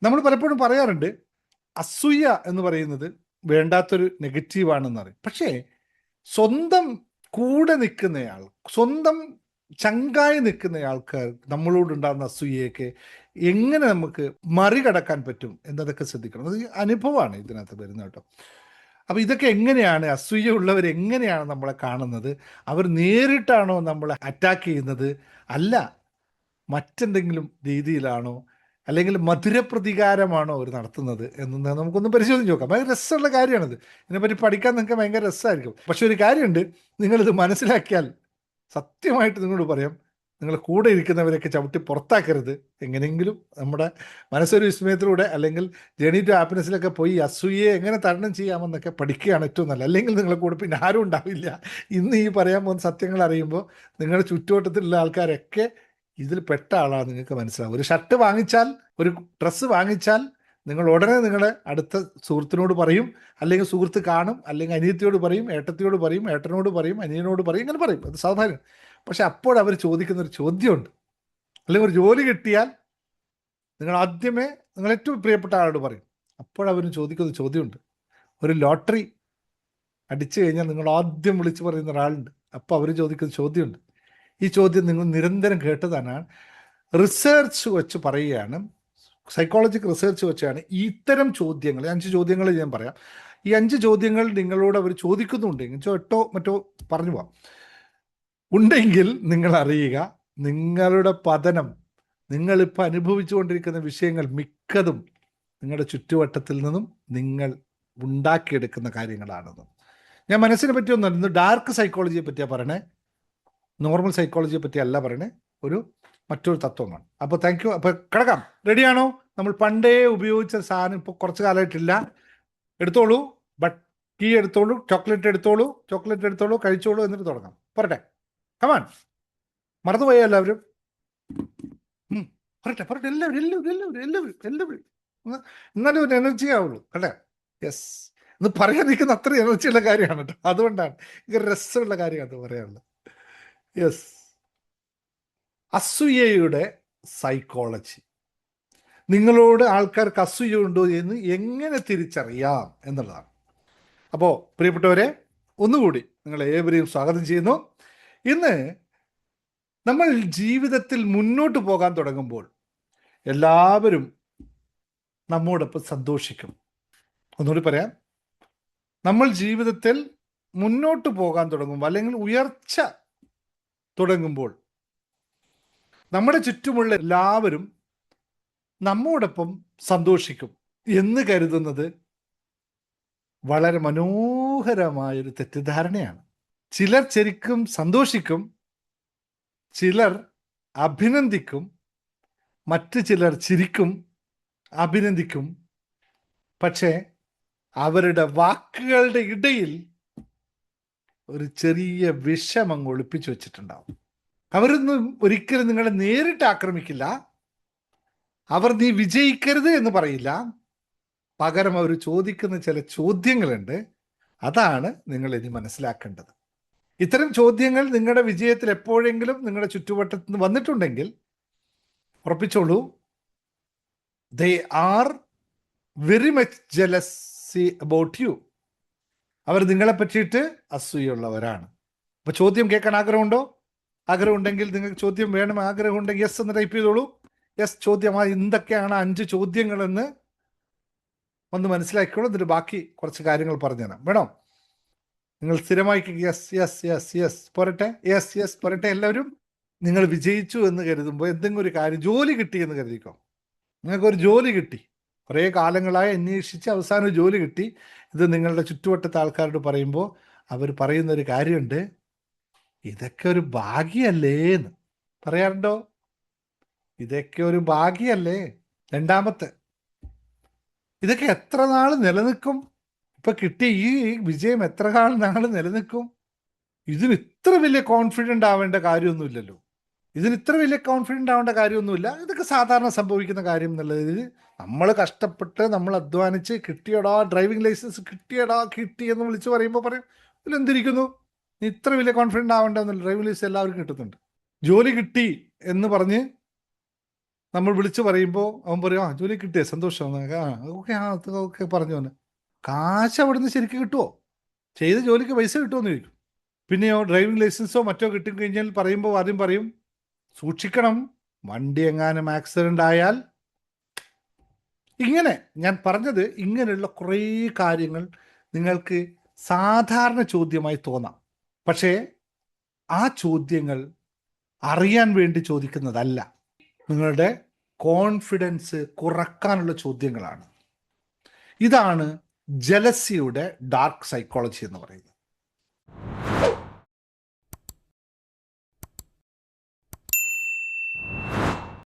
നമ്മൾ പലപ്പോഴും പറയാറുണ്ട് അസൂയ എന്ന് പറയുന്നത് വേണ്ടാത്തൊരു നെഗറ്റീവാണെന്ന് പറയും. പക്ഷേ സ്വന്തം കൂടെ നിൽക്കുന്നയാൾ, സ്വന്തം ചങ്കായി നിൽക്കുന്ന ആൾക്കാർ നമ്മളോടുണ്ടാകുന്ന അസൂയയൊക്കെ എങ്ങനെ നമുക്ക് മറികടക്കാൻ പറ്റും എന്നതൊക്കെ ശ്രദ്ധിക്കണം. അത് അനുഭവമാണ് ഇതിനകത്ത് വരുന്നത് കേട്ടോ. അപ്പോൾ ഇതൊക്കെ എങ്ങനെയാണ്, അസൂയ ഉള്ളവർ എങ്ങനെയാണ് നമ്മളെ കാണുന്നത്? അവർ നേരിട്ടാണോ നമ്മളെ അറ്റാക്ക് ചെയ്യുന്നത്, അല്ല മറ്റെന്തെങ്കിലും രീതിയിലാണോ, അല്ലെങ്കിൽ മധുരപ്രതികാരമാണോ അവർ നടത്തുന്നത് എന്ന് നമുക്കൊന്ന് പരിശോധിച്ച് നോക്കാം. ഭയങ്കര രസമുള്ള കാര്യമാണിത്. ഇതിനെപ്പറ്റി പഠിക്കാൻ നിങ്ങൾക്ക് ഭയങ്കര രസമായിരിക്കും. പക്ഷെ ഒരു കാര്യമുണ്ട്, നിങ്ങളിത് മനസ്സിലാക്കിയാൽ സത്യമായിട്ട് നിങ്ങളോട് പറയാം, നിങ്ങൾ കൂടെ ഇരിക്കുന്നവരെയൊക്കെ ചവിട്ടി പുറത്താക്കരുത്. എങ്ങനെയെങ്കിലും നമ്മുടെ മനസ്സൊരു വിസ്മയത്തിലൂടെ അല്ലെങ്കിൽ ജേണി ടു ഹാപ്പിനെസ്സിലൊക്കെ പോയി അസൂയയെ എങ്ങനെ തരണം ചെയ്യാമെന്നൊക്കെ പഠിക്കുകയാണ് ഏറ്റവും നല്ലത്. അല്ലെങ്കിൽ നിങ്ങളെ കൂടെ പിന്നെ ആരും ഉണ്ടാവില്ല. ഇന്ന് ഈ പറയാൻ പോകുന്ന സത്യങ്ങൾ അറിയുമ്പോൾ നിങ്ങളുടെ ചുറ്റുവട്ടത്തിലുള്ള ആൾക്കാരൊക്കെ ഇതിൽ പെട്ട ആളാണ് നിങ്ങൾക്ക് മനസ്സിലാവും. ഒരു ഷർട്ട് വാങ്ങിച്ചാൽ, ഒരു ഡ്രസ്സ് വാങ്ങിച്ചാൽ നിങ്ങൾ ഉടനെ നിങ്ങളുടെ അടുത്ത സുഹൃത്തിനോട് പറയും, അല്ലെങ്കിൽ സുഹൃത്ത് കാണും, അല്ലെങ്കിൽ അനിയത്തിയോട് പറയും, ഏട്ടത്തിയോട് പറയും, ഏട്ടനോട് പറയും, അനിയനോട് പറയും, ഇങ്ങനെ പറയും. അത് സാധാരണ. പക്ഷെ അപ്പോൾ അവർ ചോദിക്കുന്ന ഒരു ചോദ്യമുണ്ട്. അല്ലെങ്കിൽ ഒരു ജോലി കിട്ടിയാൽ നിങ്ങൾ ആദ്യമേ നിങ്ങൾ ഏറ്റവും പ്രിയപ്പെട്ട ആളോട് പറയും. അപ്പോഴവർ ചോദിക്കുന്ന ചോദ്യമുണ്ട്. ഒരു ലോട്ടറി അടിച്ചു കഴിഞ്ഞാൽ നിങ്ങൾ ആദ്യം വിളിച്ച് പറയുന്ന ഒരാളുണ്ട്. അപ്പോൾ അവർ ചോദിക്കുന്ന ചോദ്യമുണ്ട്. ഈ ചോദ്യം നിങ്ങൾ നിരന്തരം കേട്ടതാണ്. റിസർച്ച് വെച്ച് പറയുകയാണ്, സൈക്കോളജിക്കൽ റിസർച്ച് വെച്ചാണ് ഇത്തരം ചോദ്യങ്ങൾ, 5 ചോദ്യങ്ങൾ ഞാൻ പറയാം. ഈ 5 ചോദ്യങ്ങൾ നിങ്ങളോട് അവർ ചോദിക്കുന്നുണ്ടെങ്കിൽ 8 മറ്റോ പറഞ്ഞു പോവാം ഉണ്ടെങ്കിൽ നിങ്ങൾ അറിയുക, നിങ്ങളുടെ പതനം, നിങ്ങളിപ്പോൾ അനുഭവിച്ചുകൊണ്ടിരിക്കുന്ന വിഷയങ്ങൾ മിക്കതും നിങ്ങളുടെ ചുറ്റുവട്ടത്തിൽ നിന്നും നിങ്ങൾ ഉണ്ടാക്കിയെടുക്കുന്ന കാര്യങ്ങളാണെന്ന്. ഞാൻ മനസ്സിനെ പറ്റി ഒന്നും, ഇന്ന് ഡാർക്ക് സൈക്കോളജിയെ പറ്റിയാണ് പറയണേ, നോർമൽ സൈക്കോളജിയെ പറ്റി അല്ല പറയണേ, ഒരു മറ്റൊരു തത്വമാണ്. അപ്പോൾ താങ്ക് യു. അപ്പോൾ കിടക്കാം. റെഡിയാണോ? നമ്മൾ പണ്ടേ ഉപയോഗിച്ച സാധനം ഇപ്പോൾ കുറച്ച് കാലമായിട്ടില്ല. എടുത്തോളൂ, ബട്ട് ടീ എടുത്തോളൂ, ചോക്ലേറ്റ് എടുത്തോളൂ, കഴിച്ചോളൂ, എന്നിട്ട് തുടങ്ങാം. പോരട്ടെ? കമാൺ. മറന്നുപോയോ എല്ലാവരും? പറട്ടെ എല്ലാവരും എന്നാലും ഒരു എനർജി ആവുള്ളൂ അല്ലേ? യെസ്. ഇത് പറയാൻ നിൽക്കുന്ന അത്ര എനർജിയുള്ള കാര്യമാണ് കേട്ടോ. അതുകൊണ്ടാണ് ഇത് രസമുള്ള കാര്യമാണ് പറയാനുള്ളത്. യെസ്. അസൂയയുടെ സൈക്കോളജി. നിങ്ങളോട് ആൾക്കാർക്ക് അസൂയുണ്ടോ എന്ന് എങ്ങനെ തിരിച്ചറിയാം എന്നുള്ളതാണ്. അപ്പോൾ പ്രിയപ്പെട്ടവരെ, ഒന്നുകൂടി നിങ്ങളെ ഏവരെയും സ്വാഗതം ചെയ്യുന്നു. ഇന്ന് നമ്മൾ ജീവിതത്തിൽ മുന്നോട്ട് പോകാൻ തുടങ്ങുമ്പോൾ എല്ലാവരും നമ്മോടൊപ്പം സന്തോഷിക്കും. ഒന്നുകൂടി പറയാം, നമ്മൾ ജീവിതത്തിൽ മുന്നോട്ട് പോകാൻ തുടങ്ങുമ്പോൾ അല്ലെങ്കിൽ ഉയർച്ച തുടങ്ങുമ്പോൾ നമ്മുടെ ചുറ്റുമുള്ള എല്ലാവരും നമ്മോടൊപ്പം സന്തോഷിക്കും എന്ന് കരുതുന്നത് വളരെ മനോഹരമായൊരു തെറ്റിദ്ധാരണയാണ്. ചിലർ ശരിക്കും സന്തോഷിക്കും, ചിലർ അഭിനന്ദിക്കും, മറ്റു ചിലർ ചിരിക്കും, അഭിനന്ദിക്കും. പക്ഷേ അവരുടെ വാക്കുകളുടെ ഇടയിൽ ഒരു ചെറിയ വിഷം അങ്ങ് ഒളിപ്പിച്ചു വെച്ചിട്ടുണ്ടാവും. അവരൊന്നും ഒരിക്കലും നിങ്ങളെ നേരിട്ട് ആക്രമിക്കില്ല. അവർ നീ വിജയിക്കരുത് എന്ന് പറയില്ല. പകരം അവർ ചോദിക്കുന്ന ചില ചോദ്യങ്ങളുണ്ട്. അതാണ് നിങ്ങൾ ഇനി മനസ്സിലാക്കേണ്ടത്. ഇത്തരം ചോദ്യങ്ങൾ നിങ്ങളുടെ വിജയത്തിൽ എപ്പോഴെങ്കിലും നിങ്ങളുടെ ചുറ്റുവട്ടത്ത് നിന്ന് വന്നിട്ടുണ്ടെങ്കിൽ ഉറപ്പിച്ചോളൂ, they are very much jealousy about you. അവർ നിങ്ങളെ പറ്റിയിട്ട് അസൂയുള്ളവരാണ്. അപ്പോൾ ചോദ്യം കേൾക്കാൻ ആഗ്രഹമുണ്ടോ? ആഗ്രഹമുണ്ടെങ്കിൽ നിങ്ങൾക്ക് ചോദ്യം വേണം, ആഗ്രഹമുണ്ടെങ്കിൽ യെസ് എന്ന് ടൈപ്പ് ചെയ്തോളൂ. യെസ്, ചോദ്യമായി എന്തൊക്കെയാണ് 5 ചോദ്യങ്ങളെന്ന് ഒന്ന് മനസ്സിലാക്കിക്കോളൂ. എന്നിട്ട് ബാക്കി കുറച്ച് കാര്യങ്ങൾ പറഞ്ഞുതരാം. വേണോ? നിങ്ങൾ സ്ഥിരമായി യെസ് യെസ് യെസ് യെസ് പോരട്ടെ, യെസ് യെസ് പോരട്ടെ. എല്ലാവരും നിങ്ങൾ വിജയിച്ചു എന്ന് കരുതുമ്പോൾ എന്തെങ്കിലും ഒരു കാര്യം, ജോലി കിട്ടി എന്ന് കരുതിക്കോ. നിങ്ങൾക്കൊരു ജോലി കിട്ടി, കുറേ കാലങ്ങളായി അന്വേഷിച്ച് അവസാനം ഒരു ജോലി കിട്ടി. ഇത് നിങ്ങളുടെ ചുറ്റുവട്ടത്തെ ആൾക്കാരോട് പറയുമ്പോൾ അവർ പറയുന്നൊരു കാര്യമുണ്ട്, ഇതൊക്കെ ഒരു ഭാഗ്യമല്ലേ എന്ന് പറയാറുണ്ടോ? ഇതൊക്കെ ഒരു ഭാഗ്യമല്ലേ. രണ്ടാമത്തെ, ഇതൊക്കെ എത്ര നാൾ നിലനിൽക്കും? ഇപ്പൊ കിട്ടിയ ഈ വിജയം എത്ര നാൾ നിലനിൽക്കും? ഇതിന് ഇത്ര വലിയ കോൺഫിഡൻ്റ് ആവേണ്ട കാര്യമൊന്നുമില്ലല്ലോ. ഇതൊക്കെ സാധാരണ സംഭവിക്കുന്ന കാര്യം എന്നുള്ളത്, നമ്മൾ കഷ്ടപ്പെട്ട് നമ്മൾ അധ്വാനിച്ച് കിട്ടിയടാ ഡ്രൈവിംഗ് ലൈസൻസ് കിട്ടി എന്ന് വിളിച്ച് പറയുമ്പോൾ പറയും, ഇതിലെന്തിരിക്കുന്നു, നീ ഇത്ര വലിയ കോൺഫിഡൻ്റ് ആവേണ്ടെന്നില്ല, ഡ്രൈവിംഗ് ലൈസൻസ് എല്ലാവർക്കും കിട്ടുന്നുണ്ട്. ജോലി കിട്ടി എന്ന് പറഞ്ഞ് നമ്മൾ വിളിച്ചു പറയുമ്പോൾ അവൻ പറയും, ആ ജോലി കിട്ടിയ സന്തോഷം, ആ ഓക്കെ, ആ ഓക്കെ പറഞ്ഞു അവന്. കാശ് അവിടുന്ന് ശരിക്കും കിട്ടുമോ? ചെയ്ത ജോലിക്ക് പൈസ കിട്ടുമോ എന്ന് ചോദിക്കും. പിന്നെയോ ഡ്രൈവിംഗ് ലൈസൻസോ മറ്റോ കിട്ടിക്കഴിഞ്ഞാൽ പറയുമ്പോൾ ആദ്യം പറയും, സൂക്ഷിക്കണം, വണ്ടി എങ്ങാനും ആക്സിഡൻ്റ് ആയാൽ. ഇങ്ങനെ ഞാൻ പറഞ്ഞത്, ഇങ്ങനെയുള്ള കുറേ കാര്യങ്ങൾ നിങ്ങൾക്ക് സാധാരണ ചോദ്യമായി തോന്നാം. പക്ഷേ ആ ചോദ്യങ്ങൾ അറിയാൻ വേണ്ടി ചോദിക്കുന്നതല്ല, നിങ്ങളുടെ കോൺഫിഡൻസ് കുറക്കാനുള്ള ചോദ്യങ്ങളാണ്. ഇതാണ് ജലസിയുടെ ഡാർക്ക് സൈക്കോളജി എന്ന് പറയുന്നത്.